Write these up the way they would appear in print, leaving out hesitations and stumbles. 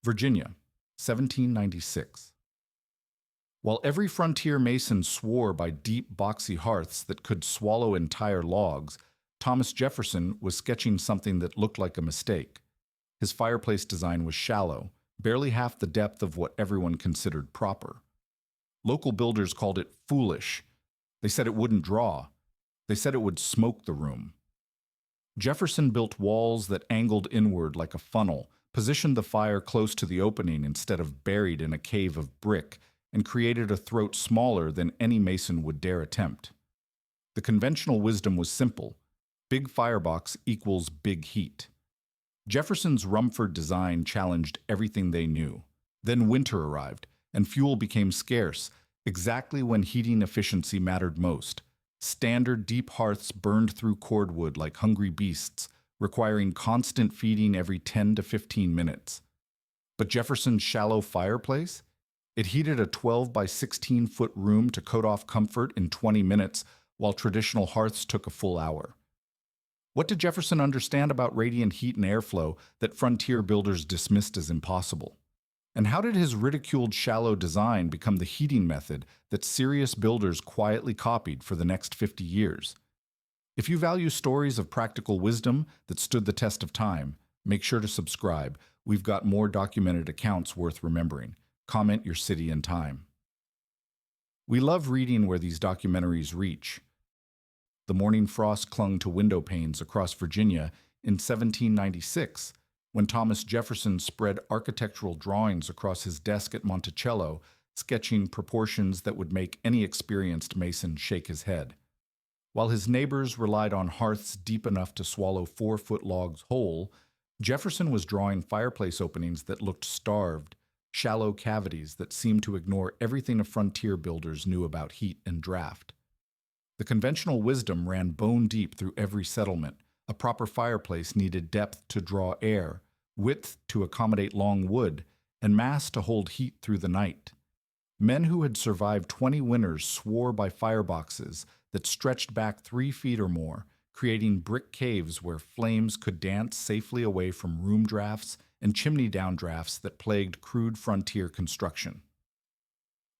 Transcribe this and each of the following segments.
Virginia, 1796. While every frontier mason swore by deep, boxy hearths that could swallow entire logs, Thomas Jefferson was sketching something that looked like a mistake. His fireplace design was shallow, barely half the depth of what everyone considered proper. Local builders called it foolish. They said it wouldn't draw. They said it would smoke the room. Jefferson built walls that angled inward like a funnel, positioned the fire close to the opening instead of buried in a cave of brick, and created a throat smaller than any mason would dare attempt. The conventional wisdom was simple: big firebox equals big heat. Jefferson's Rumford design challenged everything they knew. Then winter arrived, and fuel became scarce, exactly when heating efficiency mattered most. Standard deep hearths burned through cordwood like hungry beasts, requiring constant feeding every 10 to 15 minutes. But Jefferson's shallow fireplace? It heated a 12 by 16-foot room to coat off comfort in 20 minutes, while traditional hearths took a full hour. What did Jefferson understand about radiant heat and airflow that frontier builders dismissed as impossible? And how did his ridiculed shallow design become the heating method that serious builders quietly copied for the next 50 years? If you value stories of practical wisdom that stood the test of time, make sure to subscribe. We've got more documented accounts worth remembering. Comment your city and time. We love reading where these documentaries reach. The morning frost clung to window panes across Virginia in 1796, when Thomas Jefferson spread architectural drawings across his desk at Monticello, sketching proportions that would make any experienced mason shake his head. While his neighbors relied on hearths deep enough to swallow 4-foot logs whole, Jefferson was drawing fireplace openings that looked starved, shallow cavities that seemed to ignore everything a frontier builders knew about heat and draft. The conventional wisdom ran bone deep through every settlement. A proper fireplace needed depth to draw air, width to accommodate long wood, and mass to hold heat through the night. Men who had survived 20 winters swore by fireboxes that stretched back 3 feet or more, creating brick caves where flames could dance safely away from room drafts and chimney downdrafts that plagued crude frontier construction.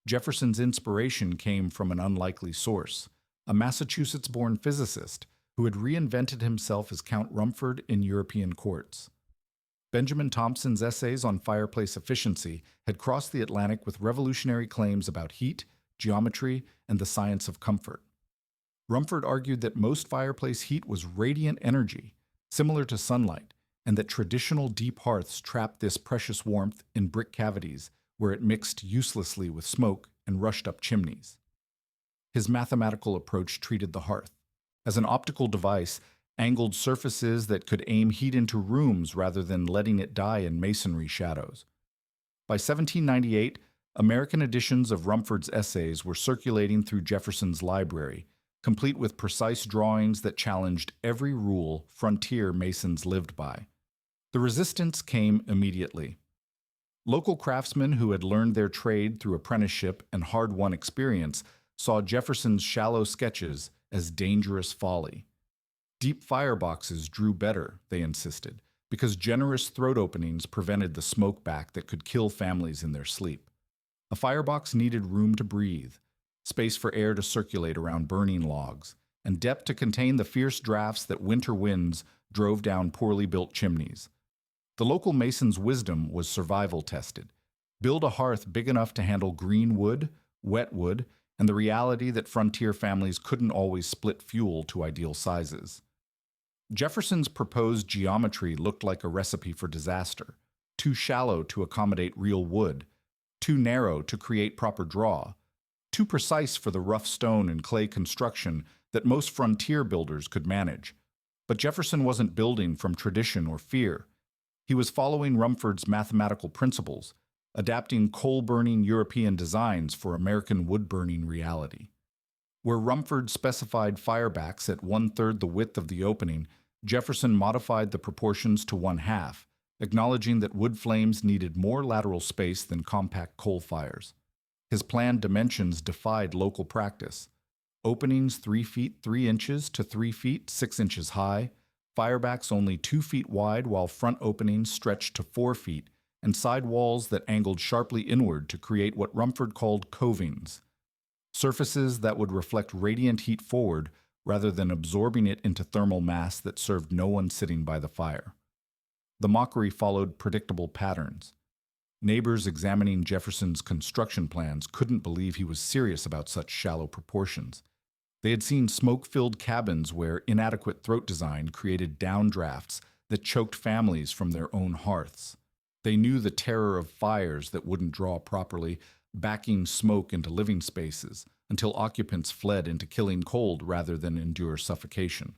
Jefferson's inspiration came from an unlikely source: a Massachusetts-born physicist who had reinvented himself as Count Rumford in European courts. Benjamin Thompson's essays on fireplace efficiency had crossed the Atlantic with revolutionary claims about heat, geometry, and the science of comfort. Rumford argued that most fireplace heat was radiant energy, similar to sunlight, and that traditional deep hearths trapped this precious warmth in brick cavities where it mixed uselessly with smoke and rushed up chimneys. His mathematical approach treated the hearth as an optical device, angled surfaces that could aim heat into rooms rather than letting it die in masonry shadows. By 1798, American editions of Rumford's essays were circulating through Jefferson's library, complete with precise drawings that challenged every rule frontier masons lived by. The resistance came immediately. Local craftsmen who had learned their trade through apprenticeship and hard-won experience saw Jefferson's shallow sketches as dangerous folly. Deep fireboxes drew better, they insisted, because generous throat openings prevented the smoke back that could kill families in their sleep. A firebox needed room to breathe, space for air to circulate around burning logs, and depth to contain the fierce drafts that winter winds drove down poorly built chimneys. The local mason's wisdom was survival tested. Build a hearth big enough to handle green wood, wet wood, and the reality that frontier families couldn't always split fuel to ideal sizes. Jefferson's proposed geometry looked like a recipe for disaster: too shallow to accommodate real wood, too narrow to create proper draw, too precise for the rough stone and clay construction that most frontier builders could manage. But Jefferson wasn't building from tradition or fear. He was following Rumford's mathematical principles, adapting coal-burning European designs for American wood-burning reality. Where Rumford specified firebacks at 1/3 the width of the opening, Jefferson modified the proportions to 1/2, acknowledging that wood flames needed more lateral space than compact coal fires. His planned dimensions defied local practice. Openings 3 feet 3 inches to 3 feet 6 inches high, firebacks only 2 feet wide, while front openings stretched to 4 feet and side walls that angled sharply inward to create what Rumford called covings, surfaces that would reflect radiant heat forward rather than absorbing it into thermal mass that served no one sitting by the fire. The mockery followed predictable patterns. Neighbors examining Jefferson's construction plans couldn't believe he was serious about such shallow proportions. They had seen smoke-filled cabins where inadequate throat design created downdrafts that choked families from their own hearths. They knew the terror of fires that wouldn't draw properly, backing smoke into living spaces until occupants fled into killing cold rather than endure suffocation.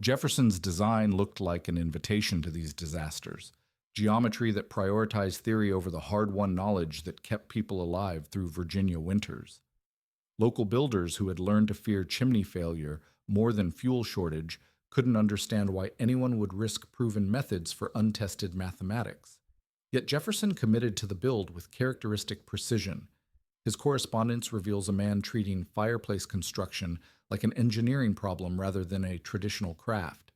Jefferson's design looked like an invitation to these disasters, geometry that prioritized theory over the hard-won knowledge that kept people alive through Virginia winters. Local builders who had learned to fear chimney failure more than fuel shortage couldn't understand why anyone would risk proven methods for untested mathematics. Yet Jefferson committed to the build with characteristic precision. His correspondence reveals a man treating fireplace construction like an engineering problem rather than a traditional craft.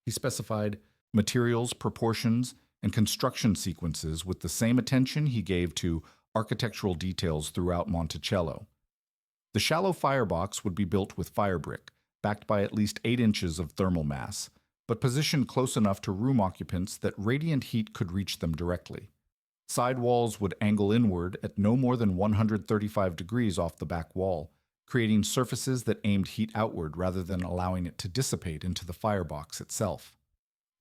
He specified materials, proportions, and construction sequences with the same attention he gave to architectural details throughout Monticello. The shallow firebox would be built with firebrick, backed by at least 8 inches of thermal mass, but positioned close enough to room occupants that radiant heat could reach them directly. Side walls would angle inward at no more than 135 degrees off the back wall, creating surfaces that aimed heat outward rather than allowing it to dissipate into the firebox itself.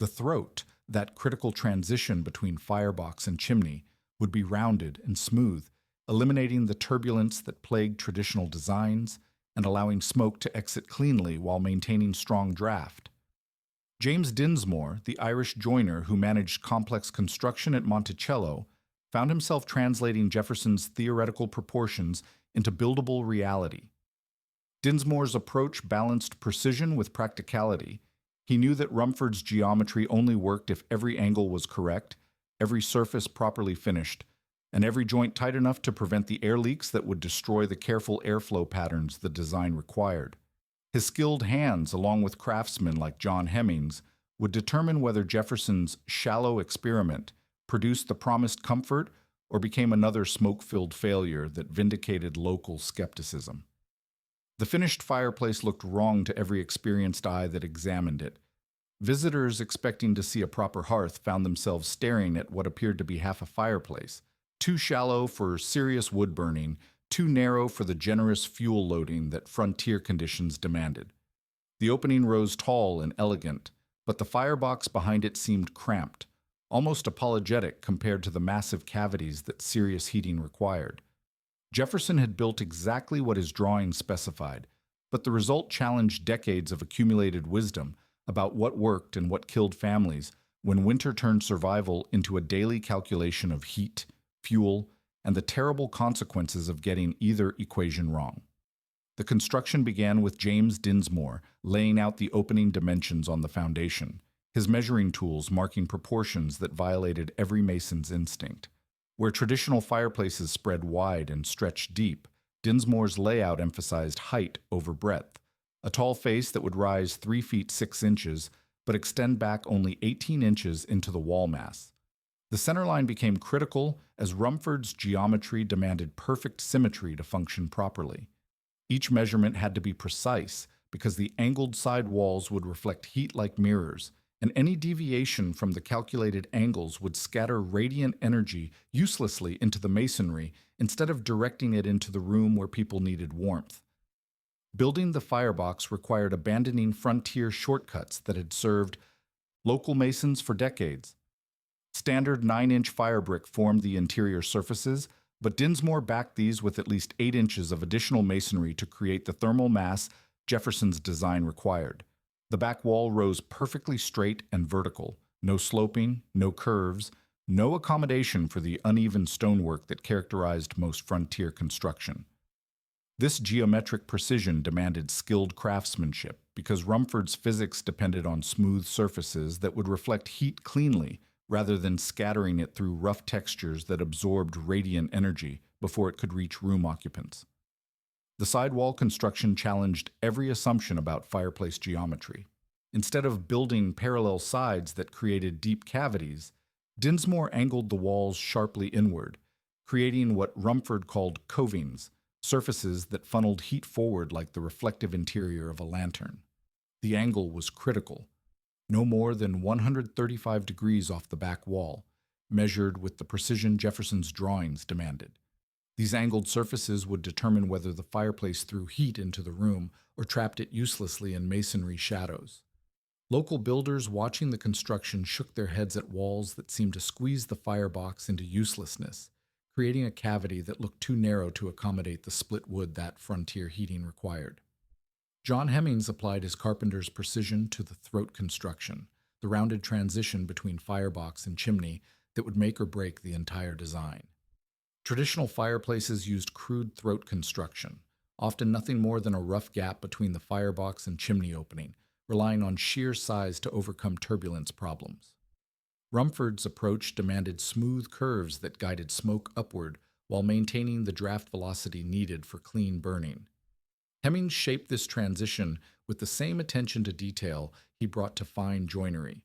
The throat, that critical transition between firebox and chimney, would be rounded and smooth, eliminating the turbulence that plagued traditional designs and allowing smoke to exit cleanly while maintaining strong draft. James Dinsmore, the Irish joiner who managed complex construction at Monticello, found himself translating Jefferson's theoretical proportions into buildable reality. Dinsmore's approach balanced precision with practicality. He knew that Rumford's geometry only worked if every angle was correct, every surface properly finished, and every joint tight enough to prevent the air leaks that would destroy the careful airflow patterns the design required. His skilled hands, along with craftsmen like John Hemmings, would determine whether Jefferson's shallow experiment produced the promised comfort or became another smoke-filled failure that vindicated local skepticism. The finished fireplace looked wrong to every experienced eye that examined it. Visitors expecting to see a proper hearth found themselves staring at what appeared to be half a fireplace, too shallow for serious wood burning, too narrow for the generous fuel loading that frontier conditions demanded. The opening rose tall and elegant, but the firebox behind it seemed cramped, almost apologetic compared to the massive cavities that serious heating required. Jefferson had built exactly what his drawing specified, but the result challenged decades of accumulated wisdom about what worked and what killed families when winter turned survival into a daily calculation of heat, fuel, and the terrible consequences of getting either equation wrong. The construction began with James Dinsmore laying out the opening dimensions on the foundation, his measuring tools marking proportions that violated every mason's instinct. Where traditional fireplaces spread wide and stretched deep, Dinsmore's layout emphasized height over breadth, a tall face that would rise 3 feet 6 inches but extend back only 18 inches into the wall mass. The centerline became critical as Rumford's geometry demanded perfect symmetry to function properly. Each measurement had to be precise because the angled side walls would reflect heat like mirrors, and any deviation from the calculated angles would scatter radiant energy uselessly into the masonry instead of directing it into the room where people needed warmth. Building the firebox required abandoning frontier shortcuts that had served local masons for decades. Standard 9-inch firebrick formed the interior surfaces, but Dinsmore backed these with at least 8 inches of additional masonry to create the thermal mass Jefferson's design required. The back wall rose perfectly straight and vertical, no sloping, no curves, no accommodation for the uneven stonework that characterized most frontier construction. This geometric precision demanded skilled craftsmanship because Rumford's physics depended on smooth surfaces that would reflect heat cleanly rather than scattering it through rough textures that absorbed radiant energy before it could reach room occupants. The sidewall construction challenged every assumption about fireplace geometry. Instead of building parallel sides that created deep cavities, Dinsmore angled the walls sharply inward, creating what Rumford called covings, surfaces that funneled heat forward like the reflective interior of a lantern. The angle was critical, no more than 135 degrees off the back wall, measured with the precision Jefferson's drawings demanded. These angled surfaces would determine whether the fireplace threw heat into the room or trapped it uselessly in masonry shadows. Local builders watching the construction shook their heads at walls that seemed to squeeze the firebox into uselessness, creating a cavity that looked too narrow to accommodate the split wood that frontier heating required. John Hemmings applied his carpenter's precision to the throat construction, the rounded transition between firebox and chimney that would make or break the entire design. Traditional fireplaces used crude throat construction, often nothing more than a rough gap between the firebox and chimney opening, relying on sheer size to overcome turbulence problems. Rumford's approach demanded smooth curves that guided smoke upward while maintaining the draft velocity needed for clean burning. Hemmings shaped this transition with the same attention to detail he brought to fine joinery,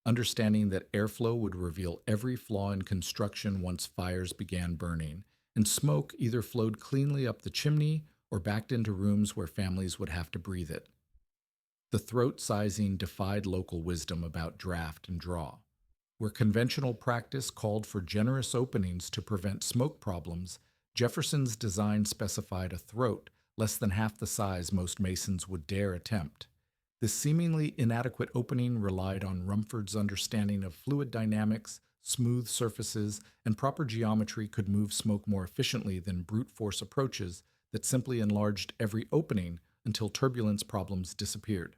understanding that airflow would reveal every flaw in construction once fires began burning, and smoke either flowed cleanly up the chimney or backed into rooms where families would have to breathe it. The throat sizing defied local wisdom about draft and draw. Where conventional practice called for generous openings to prevent smoke problems, Jefferson's design specified a throat less than half the size most masons would dare attempt. This seemingly inadequate opening relied on Rumford's understanding of fluid dynamics, smooth surfaces, and proper geometry could move smoke more efficiently than brute force approaches that simply enlarged every opening until turbulence problems disappeared.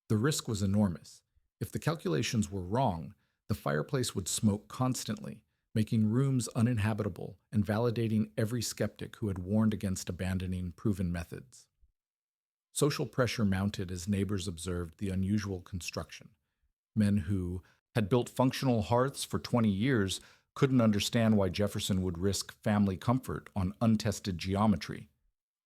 The risk was enormous. If the calculations were wrong, the fireplace would smoke constantly, making rooms uninhabitable and validating every skeptic who had warned against abandoning proven methods. Social pressure mounted as neighbors observed the unusual construction. Men who had built functional hearths for 20 years couldn't understand why Jefferson would risk family comfort on untested geometry.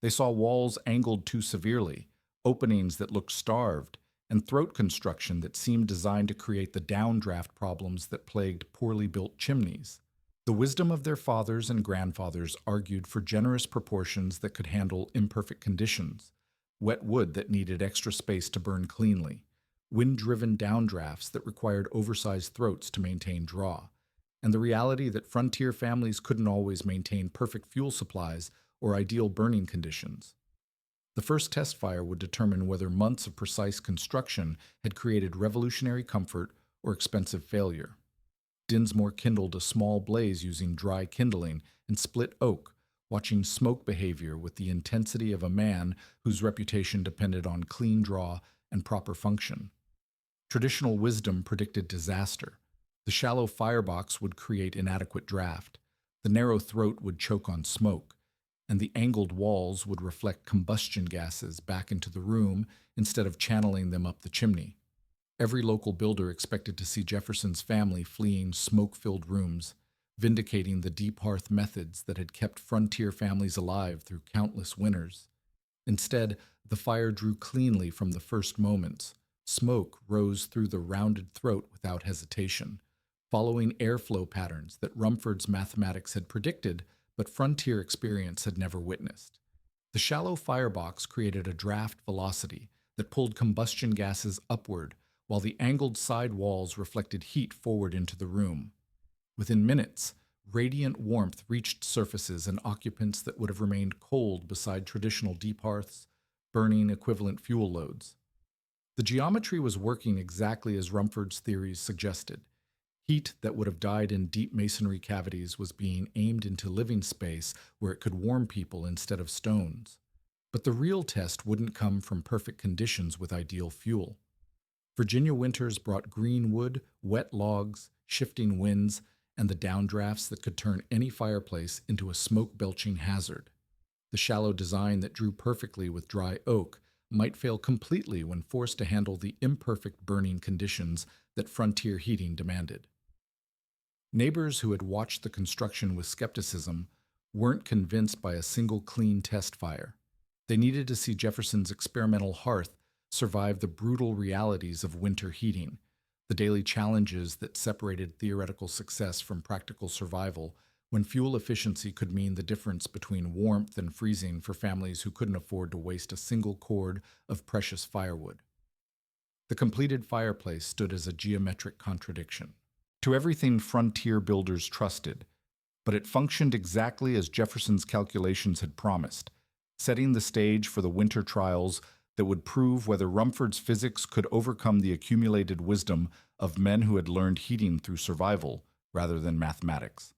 They saw walls angled too severely, openings that looked starved, and throat construction that seemed designed to create the downdraft problems that plagued poorly built chimneys. The wisdom of their fathers and grandfathers argued for generous proportions that could handle imperfect conditions, wet wood that needed extra space to burn cleanly, wind-driven downdrafts that required oversized throats to maintain draw, and the reality that frontier families couldn't always maintain perfect fuel supplies or ideal burning conditions. The first test fire would determine whether months of precise construction had created revolutionary comfort or expensive failure. Dinsmore kindled a small blaze using dry kindling and split oak, watching smoke behavior with the intensity of a man whose reputation depended on clean draw and proper function. Traditional wisdom predicted disaster. The shallow firebox would create inadequate draft. The narrow throat would choke on smoke, and the angled walls would reflect combustion gases back into the room instead of channeling them up the chimney. Every local builder expected to see Jefferson's family fleeing smoke-filled rooms, vindicating the deep hearth methods that had kept frontier families alive through countless winters. Instead, the fire drew cleanly from the first moments. Smoke rose through the rounded throat without hesitation, following airflow patterns that Rumford's mathematics had predicted but frontier experience had never witnessed. The shallow firebox created a draft velocity that pulled combustion gases upward, while the angled side walls reflected heat forward into the room. Within minutes, radiant warmth reached surfaces and occupants that would have remained cold beside traditional deep hearths, burning equivalent fuel loads. The geometry was working exactly as Rumford's theories suggested. Heat that would have died in deep masonry cavities was being aimed into living space where it could warm people instead of stones. But the real test wouldn't come from perfect conditions with ideal fuel. Virginia winters brought green wood, wet logs, shifting winds, and the downdrafts that could turn any fireplace into a smoke-belching hazard. The shallow design that drew perfectly with dry oak might fail completely when forced to handle the imperfect burning conditions that frontier heating demanded. Neighbors who had watched the construction with skepticism weren't convinced by a single clean test fire. They needed to see Jefferson's experimental hearth survive the brutal realities of winter heating. the daily challenges that separated theoretical success from practical survival when fuel efficiency could mean the difference between warmth and freezing for families who couldn't afford to waste a single cord of precious firewood. The completed fireplace stood as a geometric contradiction to everything frontier builders trusted, but it functioned exactly as Jefferson's calculations had promised, setting the stage for the winter trials that would prove whether Rumford's physics could overcome the accumulated wisdom of men who had learned heating through survival rather than mathematics.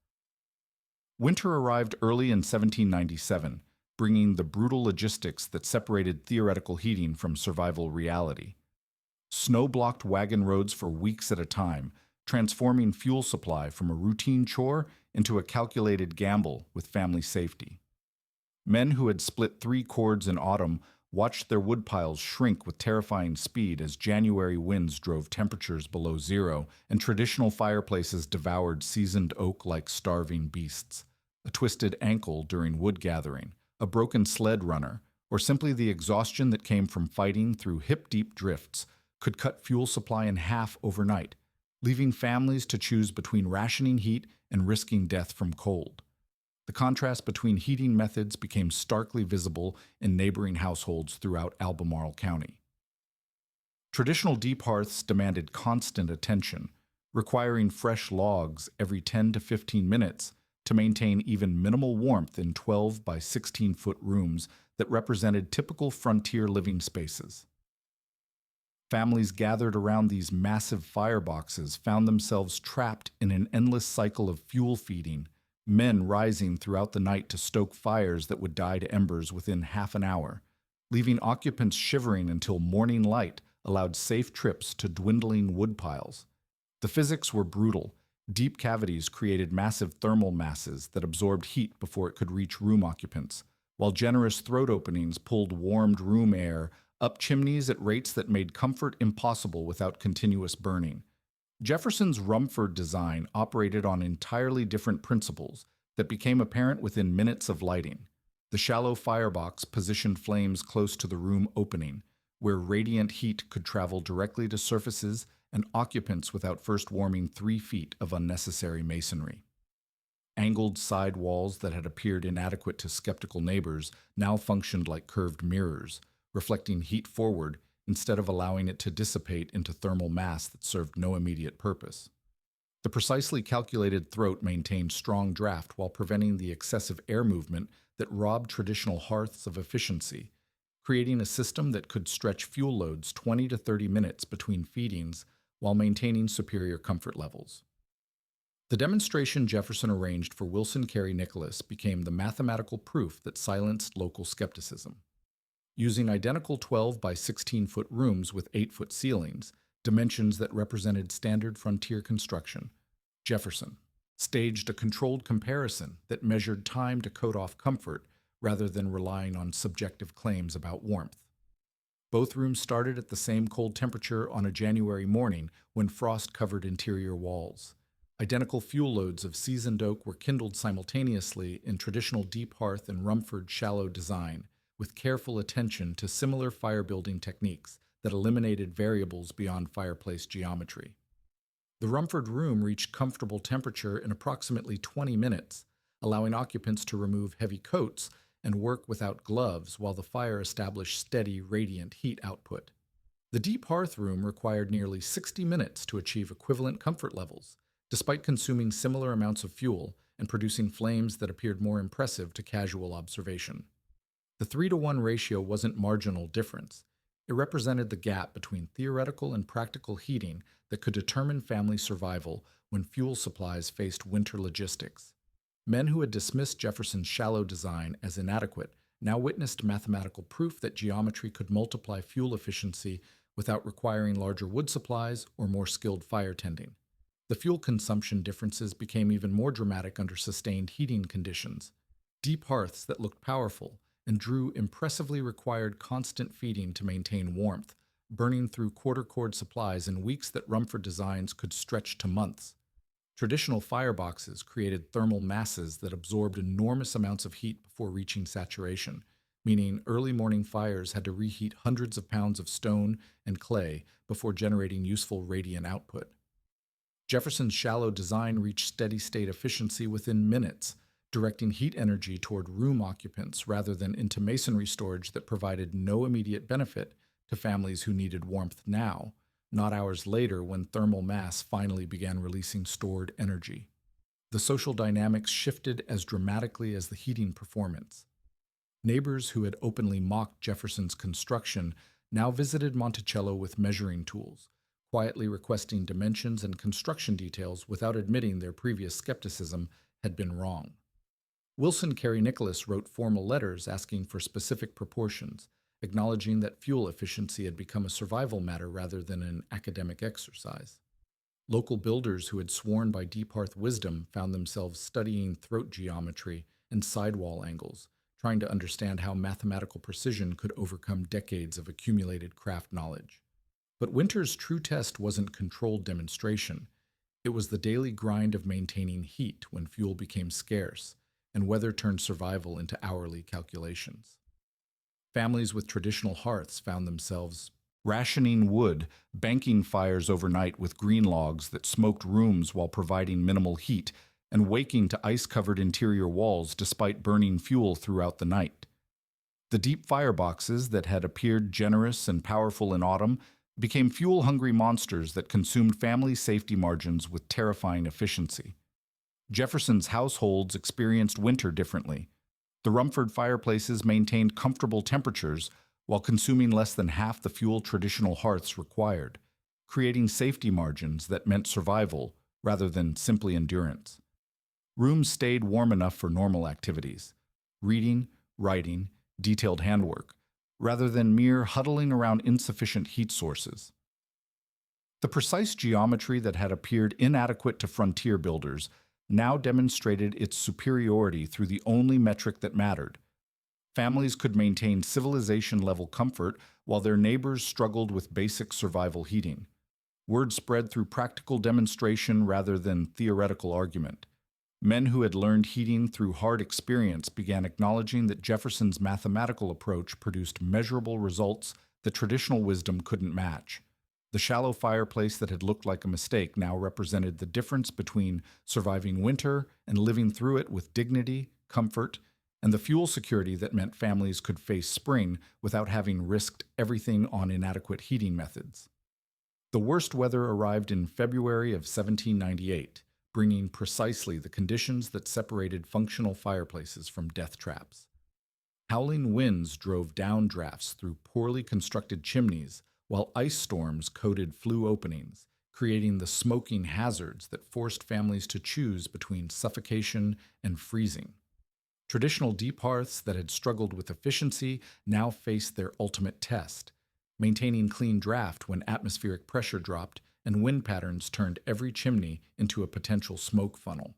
Winter arrived early in 1797, bringing the brutal logistics that separated theoretical heating from survival reality. Snow blocked wagon roads for weeks at a time, transforming fuel supply from a routine chore into a calculated gamble with family safety. Men who had split 3 cords in autumn watched their woodpiles shrink with terrifying speed as January winds drove temperatures below zero and traditional fireplaces devoured seasoned oak like starving beasts. A twisted ankle during wood gathering, a broken sled runner, or simply the exhaustion that came from fighting through hip-deep drifts could cut fuel supply in half overnight, leaving families to choose between rationing heat and risking death from cold. The contrast between heating methods became starkly visible in neighboring households throughout Albemarle County. Traditional deep hearths demanded constant attention, requiring fresh logs every 10 to 15 minutes to maintain even minimal warmth in 12 by 16-foot rooms that represented typical frontier living spaces. Families gathered around these massive fireboxes found themselves trapped in an endless cycle of fuel feeding, men rising throughout the night to stoke fires that would die to embers within half an hour, leaving occupants shivering until morning light allowed safe trips to dwindling wood piles. The physics were brutal. Deep cavities created massive thermal masses that absorbed heat before it could reach room occupants, while generous throat openings pulled warmed room air up chimneys at rates that made comfort impossible without continuous burning. Jefferson's Rumford design operated on entirely different principles that became apparent within minutes of lighting. The shallow firebox positioned flames close to the room opening, where radiant heat could travel directly to surfaces and occupants without first warming 3 feet of unnecessary masonry. Angled side walls that had appeared inadequate to skeptical neighbors now functioned like curved mirrors, reflecting heat forward instead of allowing it to dissipate into thermal mass that served no immediate purpose. The precisely calculated throat maintained strong draft while preventing the excessive air movement that robbed traditional hearths of efficiency, creating a system that could stretch fuel loads 20 to 30 minutes between feedings while maintaining superior comfort levels. The demonstration Jefferson arranged for Wilson Carey Nicholas became the mathematical proof that silenced local skepticism. Using identical 12 by 16-foot rooms with 8-foot ceilings, dimensions that represented standard frontier construction, Jefferson staged a controlled comparison that measured time to coat off comfort rather than relying on subjective claims about warmth. Both rooms started at the same cold temperature on a January morning when frost covered interior walls. Identical fuel loads of seasoned oak were kindled simultaneously in traditional deep hearth and Rumford shallow design, with careful attention to similar fire-building techniques that eliminated variables beyond fireplace geometry. The Rumford room reached comfortable temperature in approximately 20 minutes, allowing occupants to remove heavy coats and work without gloves while the fire established steady, radiant heat output. The deep hearth room required nearly 60 minutes to achieve equivalent comfort levels, despite consuming similar amounts of fuel and producing flames that appeared more impressive to casual observation. The 3-to-1 ratio wasn't marginal difference. It represented the gap between theoretical and practical heating that could determine family survival when fuel supplies faced winter logistics. Men who had dismissed Jefferson's shallow design as inadequate now witnessed mathematical proof that geometry could multiply fuel efficiency without requiring larger wood supplies or more skilled fire tending. The fuel consumption differences became even more dramatic under sustained heating conditions. Deep hearths that looked powerful and drew impressively required constant feeding to maintain warmth, burning through quarter-cord supplies in weeks that Rumford designs could stretch to months. Traditional fireboxes created thermal masses that absorbed enormous amounts of heat before reaching saturation, meaning early morning fires had to reheat hundreds of pounds of stone and clay before generating useful radiant output. Jefferson's shallow design reached steady state efficiency within minutes, directing heat energy toward room occupants rather than into masonry storage that provided no immediate benefit to families who needed warmth now, not hours later when thermal mass finally began releasing stored energy. The social dynamics shifted as dramatically as the heating performance. Neighbors who had openly mocked Jefferson's construction now visited Monticello with measuring tools, quietly requesting dimensions and construction details without admitting their previous skepticism had been wrong. Wilson Carey Nicholas wrote formal letters asking for specific proportions, acknowledging that fuel efficiency had become a survival matter rather than an academic exercise. Local builders who had sworn by deep hearth wisdom found themselves studying throat geometry and sidewall angles, trying to understand how mathematical precision could overcome decades of accumulated craft knowledge. But winter's true test wasn't controlled demonstration. It was the daily grind of maintaining heat when fuel became scarce, and weather turned survival into hourly calculations. Families with traditional hearths found themselves rationing wood, banking fires overnight with green logs that smoked rooms while providing minimal heat, and waking to ice-covered interior walls despite burning fuel throughout the night. The deep fireboxes that had appeared generous and powerful in autumn became fuel-hungry monsters that consumed family safety margins with terrifying efficiency. Jefferson's households experienced winter differently. The Rumford fireplaces maintained comfortable temperatures while consuming less than half the fuel traditional hearths required, creating safety margins that meant survival rather than simply endurance. Rooms stayed warm enough for normal activities, reading, writing, detailed handwork, rather than mere huddling around insufficient heat sources. The precise geometry that had appeared inadequate to frontier builders now demonstrated its superiority through the only metric that mattered. Families could maintain civilization-level comfort while their neighbors struggled with basic survival heating. Word spread through practical demonstration rather than theoretical argument. Men who had learned heating through hard experience began acknowledging that Jefferson's mathematical approach produced measurable results that traditional wisdom couldn't match. The shallow fireplace that had looked like a mistake now represented the difference between surviving winter and living through it with dignity, comfort, and the fuel security that meant families could face spring without having risked everything on inadequate heating methods. The worst weather arrived in February of 1798, bringing precisely the conditions that separated functional fireplaces from death traps. Howling winds drove downdrafts through poorly constructed chimneys, while ice storms coated flue openings, creating the smoking hazards that forced families to choose between suffocation and freezing. Traditional deep hearths that had struggled with efficiency now faced their ultimate test, maintaining clean draft when atmospheric pressure dropped and wind patterns turned every chimney into a potential smoke funnel.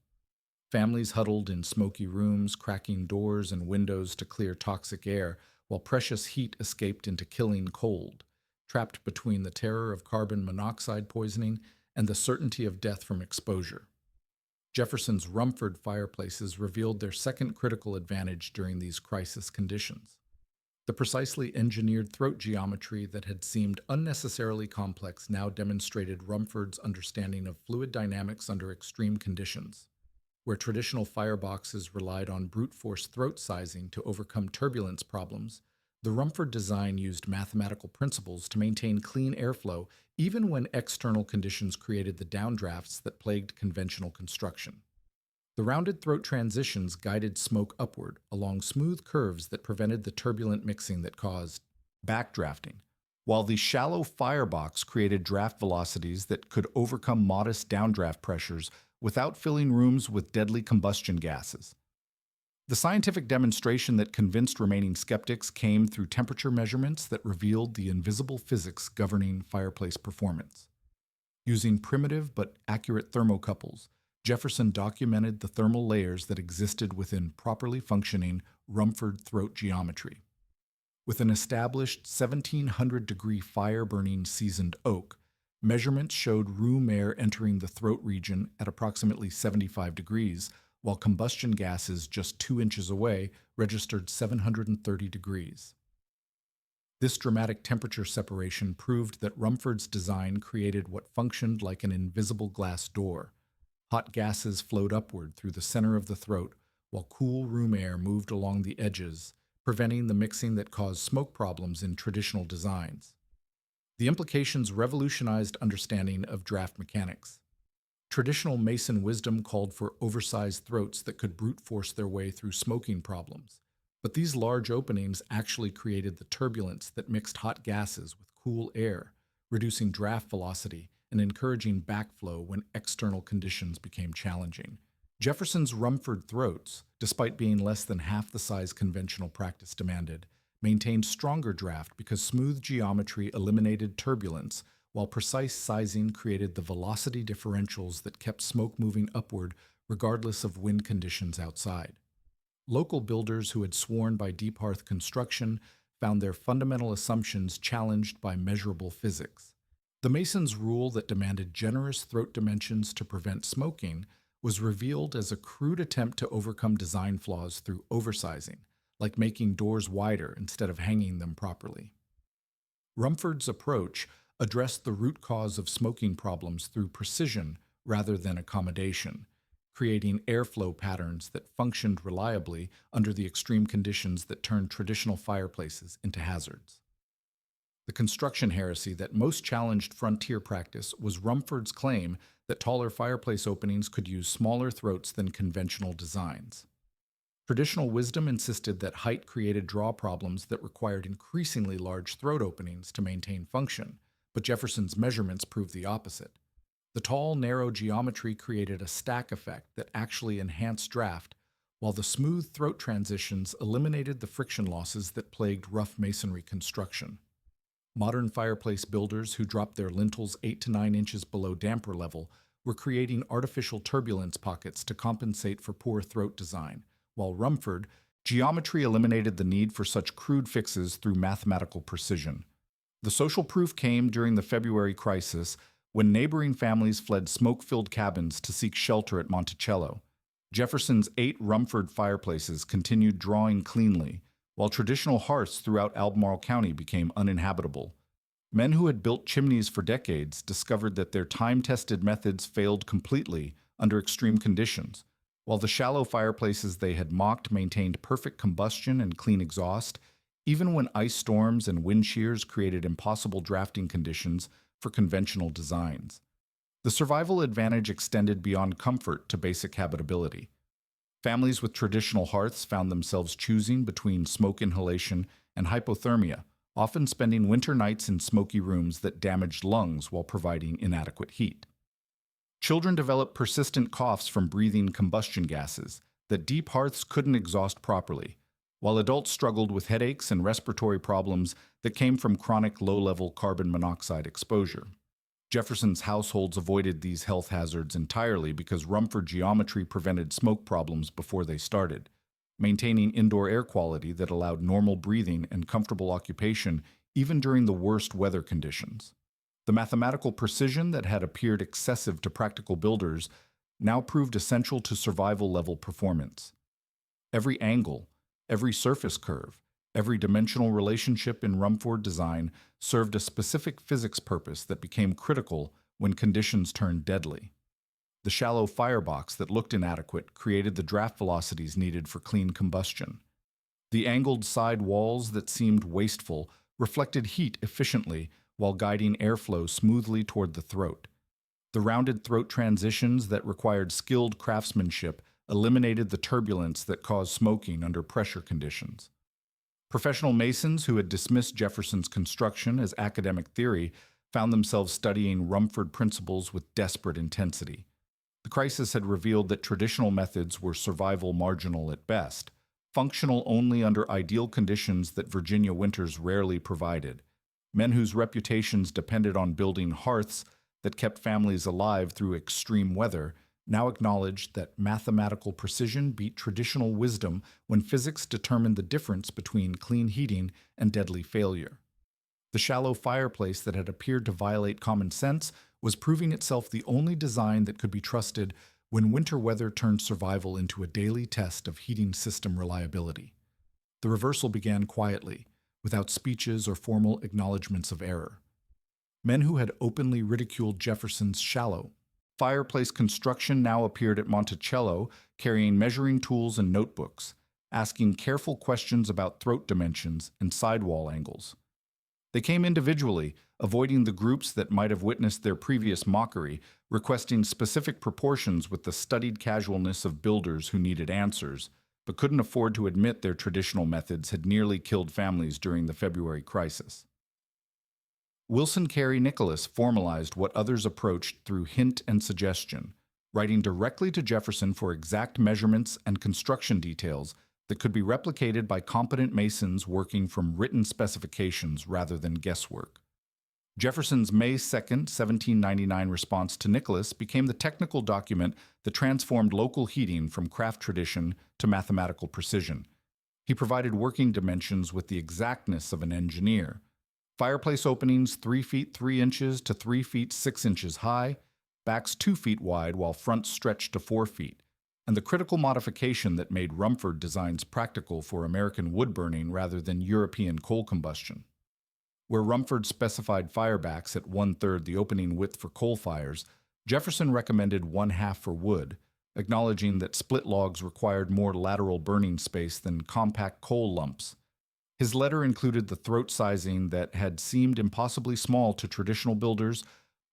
Families huddled in smoky rooms, cracking doors and windows to clear toxic air, while precious heat escaped into killing cold, trapped between the terror of carbon monoxide poisoning and the certainty of death from exposure. Jefferson's Rumford fireplaces revealed their second critical advantage during these crisis conditions. The precisely engineered throat geometry that had seemed unnecessarily complex now demonstrated Rumford's understanding of fluid dynamics under extreme conditions. Where traditional fireboxes relied on brute force throat sizing to overcome turbulence problems, the Rumford design used mathematical principles to maintain clean airflow even when external conditions created the downdrafts that plagued conventional construction. The rounded throat transitions guided smoke upward along smooth curves that prevented the turbulent mixing that caused backdrafting, while the shallow firebox created draft velocities that could overcome modest downdraft pressures without filling rooms with deadly combustion gases. The scientific demonstration that convinced remaining skeptics came through temperature measurements that revealed the invisible physics governing fireplace performance. Using primitive but accurate thermocouples, Jefferson documented the thermal layers that existed within properly functioning Rumford throat geometry. With an established 1700-degree fire-burning seasoned oak, measurements showed room air entering the throat region at approximately 75 degrees, while combustion gases just 2 inches away registered 730 degrees. This dramatic temperature separation proved that Rumford's design created what functioned like an invisible glass door. Hot gases flowed upward through the center of the throat, while cool room air moved along the edges, preventing the mixing that caused smoke problems in traditional designs. The implications revolutionized understanding of draft mechanics. Traditional Mason wisdom called for oversized throats that could brute force their way through smoking problems, but these large openings actually created the turbulence that mixed hot gases with cool air, reducing draft velocity and encouraging backflow when external conditions became challenging. Jefferson's Rumford throats, despite being less than half the size conventional practice demanded, maintained stronger draft because smooth geometry eliminated turbulence, while precise sizing created the velocity differentials that kept smoke moving upward regardless of wind conditions outside. Local builders who had sworn by deep hearth construction found their fundamental assumptions challenged by measurable physics. The mason's rule that demanded generous throat dimensions to prevent smoking was revealed as a crude attempt to overcome design flaws through oversizing, like making doors wider instead of hanging them properly. Rumford's approach addressed the root cause of smoking problems through precision rather than accommodation, creating airflow patterns that functioned reliably under the extreme conditions that turned traditional fireplaces into hazards. The construction heresy that most challenged frontier practice was Rumford's claim that taller fireplace openings could use smaller throats than conventional designs. Traditional wisdom insisted that height created draw problems that required increasingly large throat openings to maintain function, but Jefferson's measurements proved the opposite. The tall, narrow geometry created a stack effect that actually enhanced draft, while the smooth throat transitions eliminated the friction losses that plagued rough masonry construction. Modern fireplace builders who dropped their lintels 8 to 9 inches below damper level were creating artificial turbulence pockets to compensate for poor throat design, while Rumford, geometry eliminated the need for such crude fixes through mathematical precision. The social proof came during the February crisis when neighboring families fled smoke-filled cabins to seek shelter at Monticello. Jefferson's 8 Rumford fireplaces continued drawing cleanly, while traditional hearths throughout Albemarle County became uninhabitable. Men who had built chimneys for decades discovered that their time-tested methods failed completely under extreme conditions. While the shallow fireplaces they had mocked maintained perfect combustion and clean exhaust, even when ice storms and wind shears created impossible drafting conditions for conventional designs. The survival advantage extended beyond comfort to basic habitability. Families with traditional hearths found themselves choosing between smoke inhalation and hypothermia, often spending winter nights in smoky rooms that damaged lungs while providing inadequate heat. Children developed persistent coughs from breathing combustion gases that deep hearths couldn't exhaust properly, while adults struggled with headaches and respiratory problems that came from chronic low-level carbon monoxide exposure. Jefferson's households avoided these health hazards entirely because Rumford geometry prevented smoke problems before they started, maintaining indoor air quality that allowed normal breathing and comfortable occupation even during the worst weather conditions. The mathematical precision that had appeared excessive to practical builders now proved essential to survival-level performance. Every angle, every surface curve, every dimensional relationship in Rumford design served a specific physics purpose that became critical when conditions turned deadly. The shallow firebox that looked inadequate created the draft velocities needed for clean combustion. The angled side walls that seemed wasteful reflected heat efficiently while guiding airflow smoothly toward the throat. The rounded throat transitions that required skilled craftsmanship eliminated the turbulence that caused smoking under pressure conditions. Professional masons who had dismissed Jefferson's construction as academic theory found themselves studying Rumford principles with desperate intensity. The crisis had revealed that traditional methods were survival marginal at best, functional only under ideal conditions that Virginia winters rarely provided. Men whose reputations depended on building hearths that kept families alive through extreme weather now acknowledged that mathematical precision beat traditional wisdom when physics determined the difference between clean heating and deadly failure. The shallow fireplace that had appeared to violate common sense was proving itself the only design that could be trusted when winter weather turned survival into a daily test of heating system reliability. The reversal began quietly, without speeches or formal acknowledgments of error. Men who had openly ridiculed Jefferson's shallow fireplace construction now appeared at Monticello carrying measuring tools and notebooks, asking careful questions about throat dimensions and sidewall angles. They came individually, avoiding the groups that might have witnessed their previous mockery, requesting specific proportions with the studied casualness of builders who needed answers, but couldn't afford to admit their traditional methods had nearly killed families during the February crisis. Wilson Carey Nicholas formalized what others approached through hint and suggestion, writing directly to Jefferson for exact measurements and construction details that could be replicated by competent masons working from written specifications rather than guesswork. Jefferson's May 2, 1799 response to Nicholas became the technical document that transformed local heating from craft tradition to mathematical precision. He provided working dimensions with the exactness of an engineer. Fireplace openings 3 feet 3 inches to 3 feet 6 inches high, backs 2 feet wide while fronts stretched to 4 feet, and the critical modification that made Rumford designs practical for American wood burning rather than European coal combustion. Where Rumford specified firebacks at 1/3 the opening width for coal fires, Jefferson recommended 1/2 for wood, acknowledging that split logs required more lateral burning space than compact coal lumps. His letter included the throat sizing that had seemed impossibly small to traditional builders,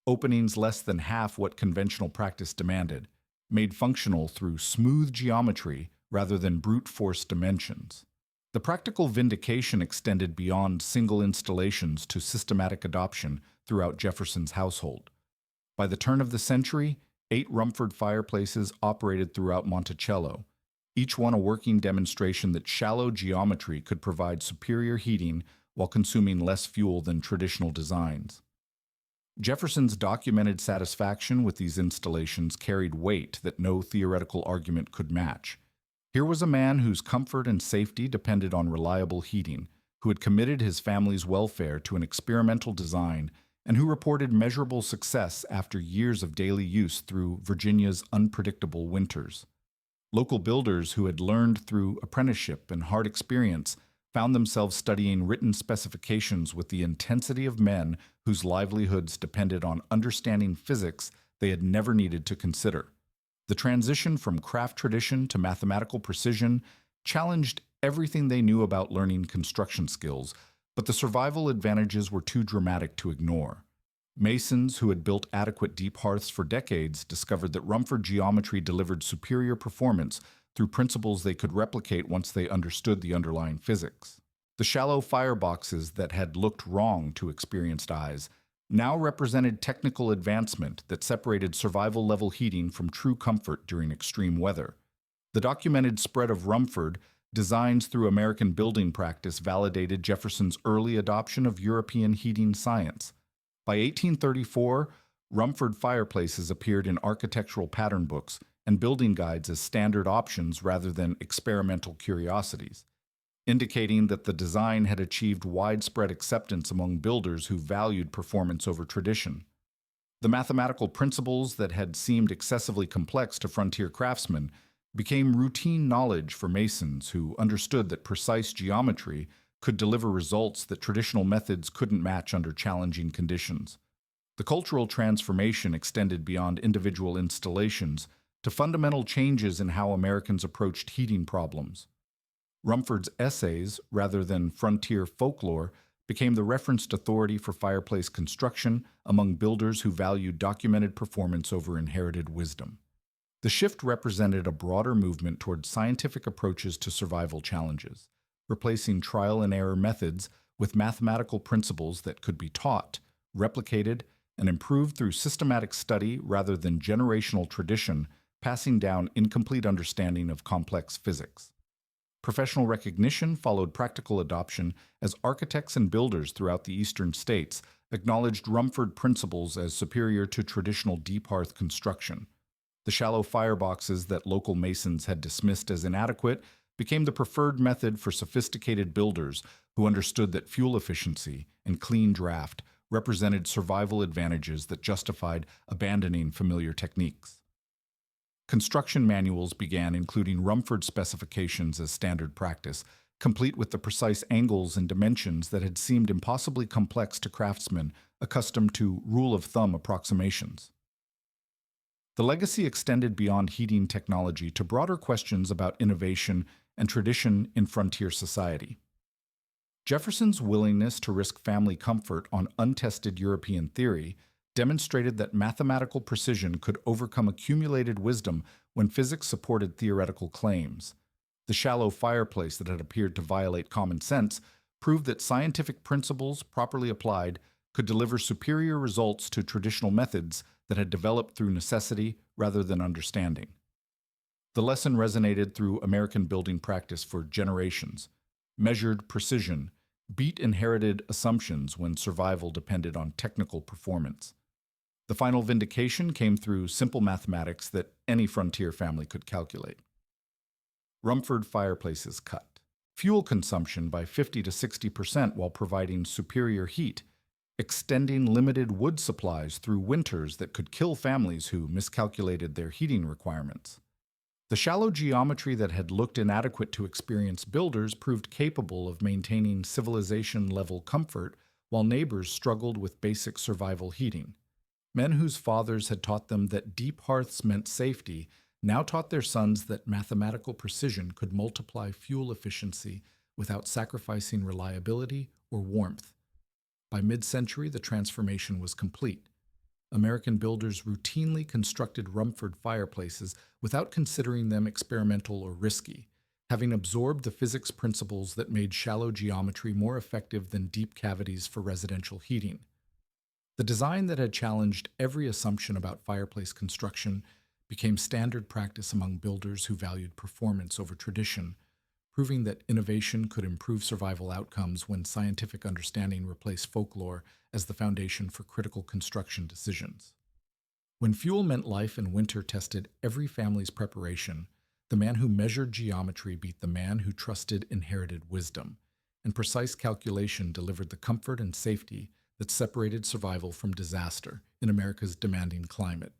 openings less than half what conventional practice demanded, made functional through smooth geometry rather than brute force dimensions. The practical vindication extended beyond single installations to systematic adoption throughout Jefferson's household. By the turn of the century, 8 Rumford fireplaces operated throughout Monticello, each one a working demonstration that shallow geometry could provide superior heating while consuming less fuel than traditional designs. Jefferson's documented satisfaction with these installations carried weight that no theoretical argument could match. Here was a man whose comfort and safety depended on reliable heating, who had committed his family's welfare to an experimental design, and who reported measurable success after years of daily use through Virginia's unpredictable winters. Local builders who had learned through apprenticeship and hard experience found themselves studying written specifications with the intensity of men whose livelihoods depended on understanding physics they had never needed to consider. The transition from craft tradition to mathematical precision challenged everything they knew about learning construction skills, but the survival advantages were too dramatic to ignore. Masons who had built adequate deep hearths for decades discovered that Rumford geometry delivered superior performance through principles they could replicate once they understood the underlying physics. The shallow fireboxes that had looked wrong to experienced eyes now represented technical advancement that separated survival-level heating from true comfort during extreme weather. The documented spread of Rumford designs through American building practice validated Jefferson's early adoption of European heating science. By 1834, Rumford fireplaces appeared in architectural pattern books and building guides as standard options rather than experimental curiosities, indicating that the design had achieved widespread acceptance among builders who valued performance over tradition. The mathematical principles that had seemed excessively complex to frontier craftsmen became routine knowledge for masons who understood that precise geometry could deliver results that traditional methods couldn't match under challenging conditions. The cultural transformation extended beyond individual installations to fundamental changes in how Americans approached heating problems. Rumford's essays, rather than frontier folklore, became the referenced authority for fireplace construction among builders who valued documented performance over inherited wisdom. The shift represented a broader movement toward scientific approaches to survival challenges, replacing trial-and-error methods with mathematical principles that could be taught, replicated, and improved through systematic study rather than generational tradition, passing down incomplete understanding of complex physics. Professional recognition followed practical adoption as architects and builders throughout the eastern states acknowledged Rumford principles as superior to traditional deep hearth construction. The shallow fireboxes that local masons had dismissed as inadequate became the preferred method for sophisticated builders who understood that fuel efficiency and clean draft represented survival advantages that justified abandoning familiar techniques. Construction manuals began including Rumford specifications as standard practice, complete with the precise angles and dimensions that had seemed impossibly complex to craftsmen accustomed to rule-of-thumb approximations. The legacy extended beyond heating technology to broader questions about innovation and tradition in frontier society. Jefferson's willingness to risk family comfort on untested European theory demonstrated that mathematical precision could overcome accumulated wisdom when physics supported theoretical claims. The shallow fireplace that had appeared to violate common sense proved that scientific principles, properly applied, could deliver superior results to traditional methods that had developed through necessity rather than understanding. The lesson resonated through American building practice for generations. Measured precision beat inherited assumptions when survival depended on technical performance. The final vindication came through simple mathematics that any frontier family could calculate. Rumford fireplaces cut fuel consumption by 50 to 60% while providing superior heat, extending limited wood supplies through winters that could kill families who miscalculated their heating requirements. The shallow geometry that had looked inadequate to experienced builders proved capable of maintaining civilization-level comfort while neighbors struggled with basic survival heating. Men whose fathers had taught them that deep hearths meant safety now taught their sons that mathematical precision could multiply fuel efficiency without sacrificing reliability or warmth. By mid-century, the transformation was complete. American builders routinely constructed Rumford fireplaces without considering them experimental or risky, having absorbed the physics principles that made shallow geometry more effective than deep cavities for residential heating. The design that had challenged every assumption about fireplace construction became standard practice among builders who valued performance over tradition, proving that innovation could improve survival outcomes when scientific understanding replaced folklore as the foundation for critical construction decisions. When fuel meant life in winter tested every family's preparation, the man who measured geometry beat the man who trusted inherited wisdom, and precise calculation delivered the comfort and safety that separated survival from disaster in America's demanding climate.